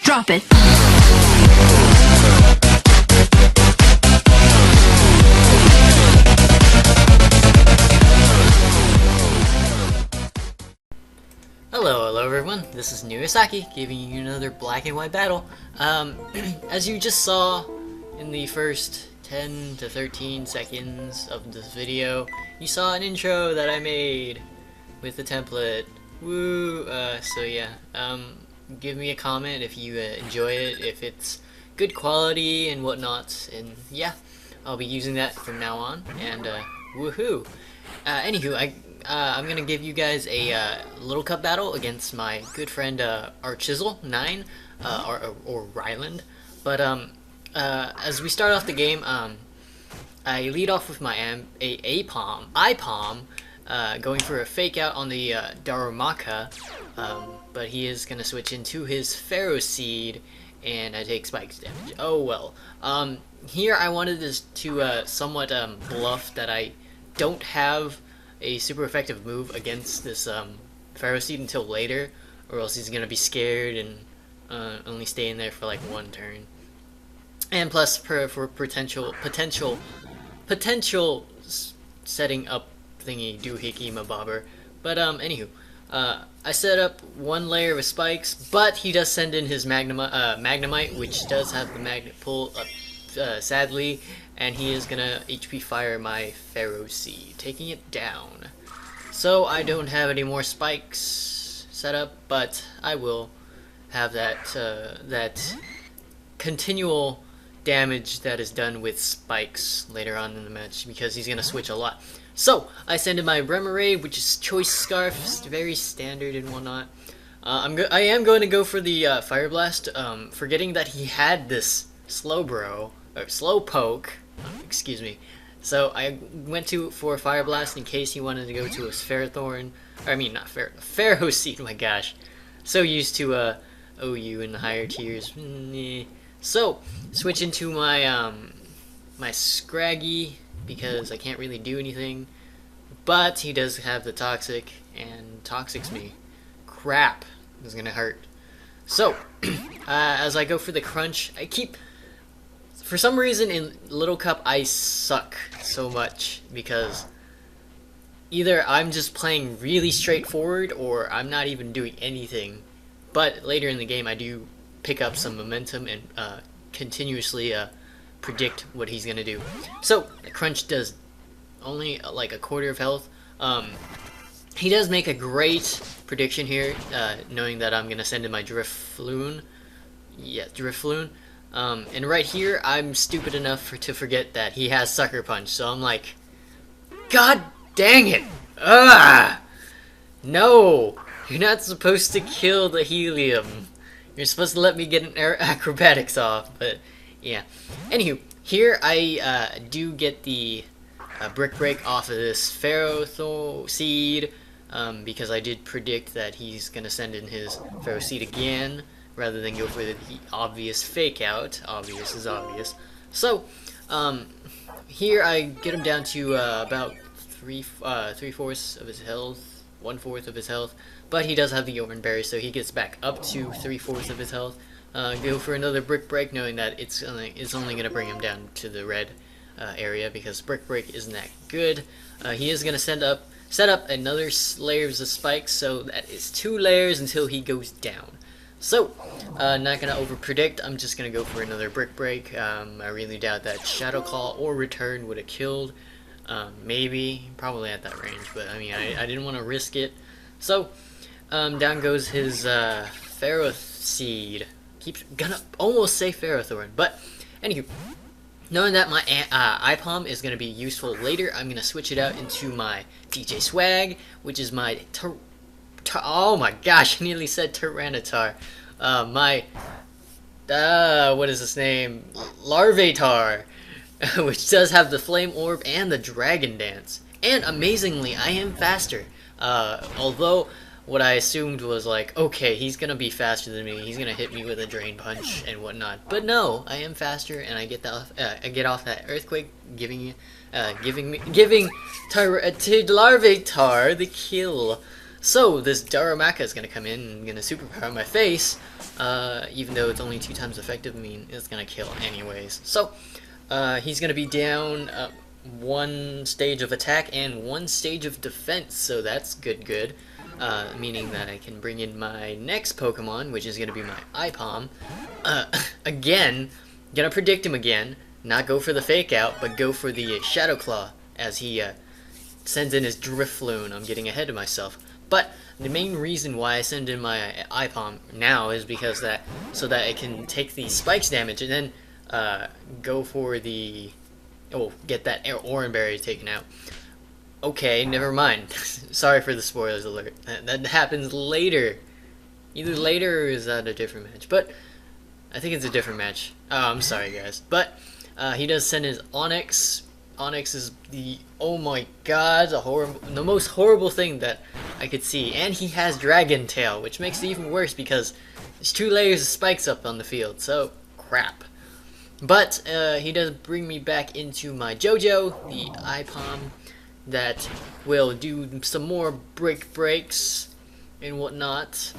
Drop it. Hello everyone, this is Narration, giving you another black and white battle. As you just saw in the first 10 to 13 seconds of this video, you saw an intro that I made with the template. Woo! So yeah, give me a comment if you enjoy it, if it's good quality and whatnot, and yeah, I'll be using that from now on, and woohoo! Anywho, I'm gonna give you guys a little cup battle against my good friend Rchizzle9 or Ryland. But as we start off the game, I lead off with my IPOM, going for a fake out on the Darumaka, but he is gonna switch into his Pharaoh Seed, and I take spikes damage. Oh well. Here I wanted to somewhat bluff that I don't have a super effective move against this Pharaoh Seed until later, or else he's gonna be scared and only stay in there for like one turn. And plus, for potential setting up thingy doohickey mabobber. But anywho, I set up one layer of spikes, but he does send in his Magnemite, which does have the magnet pull up, sadly. And he is gonna HP fire my Pharaoh Seed, taking it down. So I don't have any more spikes set up, but I will have that continual damage that is done with spikes later on in the match, because he's gonna switch a lot. So I send in my Remoraid, which is Choice Scarf, very standard and whatnot. I am going to go for the Fire Blast, forgetting that he had this Slowpoke. Excuse me. So I went for Fire Blast in case he wanted to go to a Ferrothorn. I mean, not Pharaoh Seed. My gosh, so used to OU in the higher tiers. So switch into my my Scraggy, because I can't really do anything. But he does have the Toxic, and Toxics me. Crap, this is gonna hurt. So as I go for the Crunch, for some reason in Little Cup I suck so much, because either I'm just playing really straightforward or I'm not even doing anything. But later in the game I do pick up some momentum and continuously predict what he's gonna do. So Crunch does only like a quarter of health. He does make a great prediction here, knowing that I'm gonna send in my Drifloon. Yeah, Drifloon. And right here, I'm stupid enough to forget that he has Sucker Punch, so I'm like, God dang it! No! You're not supposed to kill the Helium. You're supposed to let me get an Acrobatics off, but yeah. Anywho, here I do get the Brick Break off of this Pharaoh Seed, because I did predict that he's gonna send in his Pharaoh Seed again, rather than go for the obvious fake out. Obvious is obvious. So, here I get him down to about 3/4 of his health, 1/4 of his health, but he does have the Oran Berry, so he gets back up to 3/4 of his health. Go for another Brick Break, knowing that it's only gonna bring him down to the red area, because Brick Break isn't that good. He is gonna set up another layers of spikes, so that is 2 layers until he goes down. So, not gonna over predict, I'm just gonna go for another Brick Break. I really doubt that Shadow Claw or Return would have killed. Maybe, probably at that range, but I mean, I didn't want to risk it. So, down goes his Pharaoh Seed. Gonna almost say Ferrothorn, but anywho, knowing that my IPOM is gonna be useful later, I'm gonna switch it out into my DJ Swag, which is my oh my gosh, I nearly said Tyranitar. What is his name? Larvitar, which does have the Flame Orb and the Dragon Dance. And amazingly, I am faster. Although what I assumed was like, okay, he's gonna be faster than me. He's gonna hit me with a Drain Punch and whatnot. But no, I am faster, and I get off that Earthquake, giving Larvitar the kill. So this Darumaka is gonna come in and gonna superpower my face, even though it's only 2 times effective. I mean, it's gonna kill anyways. So he's gonna be down 1 stage of attack and 1 stage of defense, so that's good. Meaning that I can bring in my next Pokemon, which is gonna be my IPOM. Again, gonna predict him again. Not go for the fake out, but go for the Shadow Claw as he sends in his Drifloon. I'm getting ahead of myself. But the main reason why I send in my IPOM now is because so that it can take the spikes damage and then go for the get that Oranberry taken out. Okay, never mind. Sorry for the spoilers alert. That happens later. Either later or is that a different match? But I think it's a different match. Oh, I'm sorry guys. But he does send his Onix. Onix is oh my god, the most horrible thing that I could see. And he has Dragon Tail, which makes it even worse because there's 2 layers of spikes up on the field. So crap. But he does bring me back into my JoJo, the IPOM, that will do some more breaks and whatnot.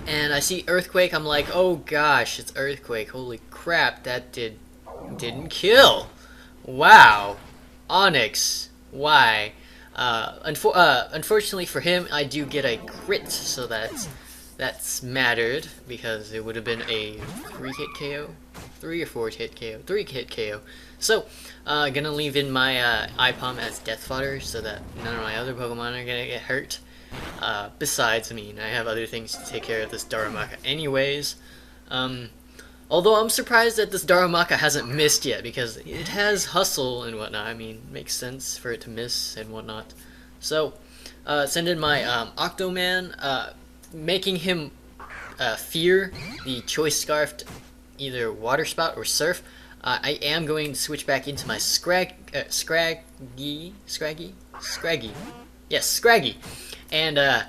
And I see Earthquake. I'm like, oh gosh, it's Earthquake. Holy crap, that didn't kill. Wow, Onix, why? Unfortunately for him, I do get a crit, so that's mattered because it would have been a 3-hit KO, 3 or 4-hit KO, 3-hit KO. So, gonna leave in my IPOM as death fodder so that none of my other Pokemon are gonna get hurt. Besides, I mean, I have other things to take care of this Darumaka anyways. Although I'm surprised that this Darumaka hasn't missed yet, because it has Hustle and whatnot. I mean, makes sense for it to miss and whatnot. So, send in my Octoman, making him fear the Choice Scarfed either Water Spout or Surf. I am going to switch back into my Scraggy? Yes, Scraggy. And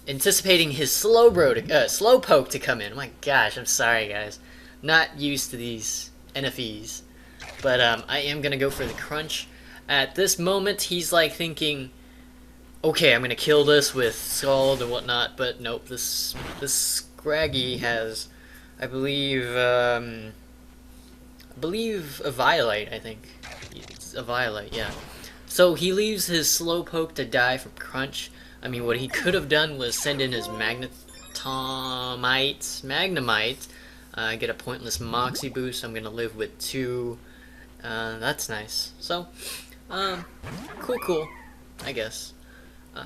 anticipating his Slowpoke to come in. Oh my gosh, I'm sorry guys. Not used to these NFEs. But I am going to go for the Crunch. At this moment, he's like thinking, okay, I'm going to kill this with Scald and whatnot. But nope, this Scraggy has, I believe a Violite, I think. It's a Violite, yeah. So he leaves his Slowpoke to die from Crunch. I mean, what he could have done was send in his Magnemite, get a pointless Moxie boost. I'm gonna live with 2. That's nice. So, cool, I guess.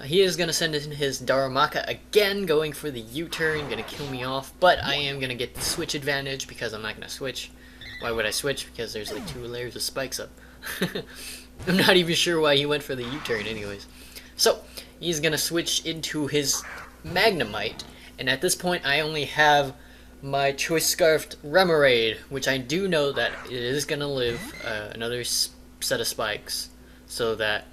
He is gonna send in his Darumaka again, going for the U-turn, gonna kill me off. But I am gonna get the switch advantage because I'm not gonna switch. Why would I switch? Because there's like 2 layers of spikes up. I'm not even sure why he went for the U-turn anyways. So, he's gonna switch into his Magnemite, and at this point I only have my Choice Scarfed Remoraid, which I do know that it is gonna live another set of spikes, so that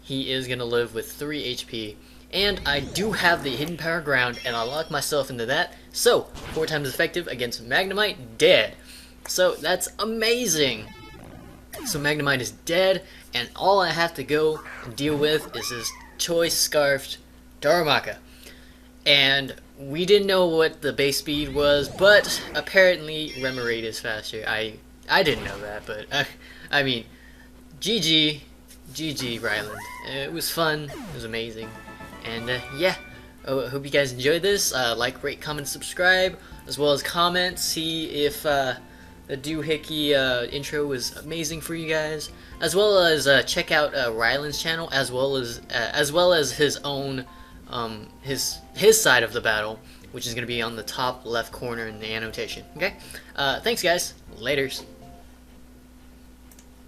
he is gonna live with 3 HP. And I do have the Hidden Power Ground, and I'll lock myself into that, so 4 times effective against Magnemite, dead. So that's amazing. So Magnemite is dead, and all I have to go and deal with is this Choice Scarfed Darumaka. And we didn't know what the base speed was, but apparently Remoraid is faster. I didn't know that, but I mean, GG Ryland. It was fun, it was amazing, and yeah. I hope you guys enjoyed this. Like, rate, comment, subscribe, as well as comment. See if the Doohickey intro was amazing for you guys, as well as check out Ryland's channel, as well as his own his side of the battle, which is going to be on the top left corner in the annotation. Okay, thanks guys, laters.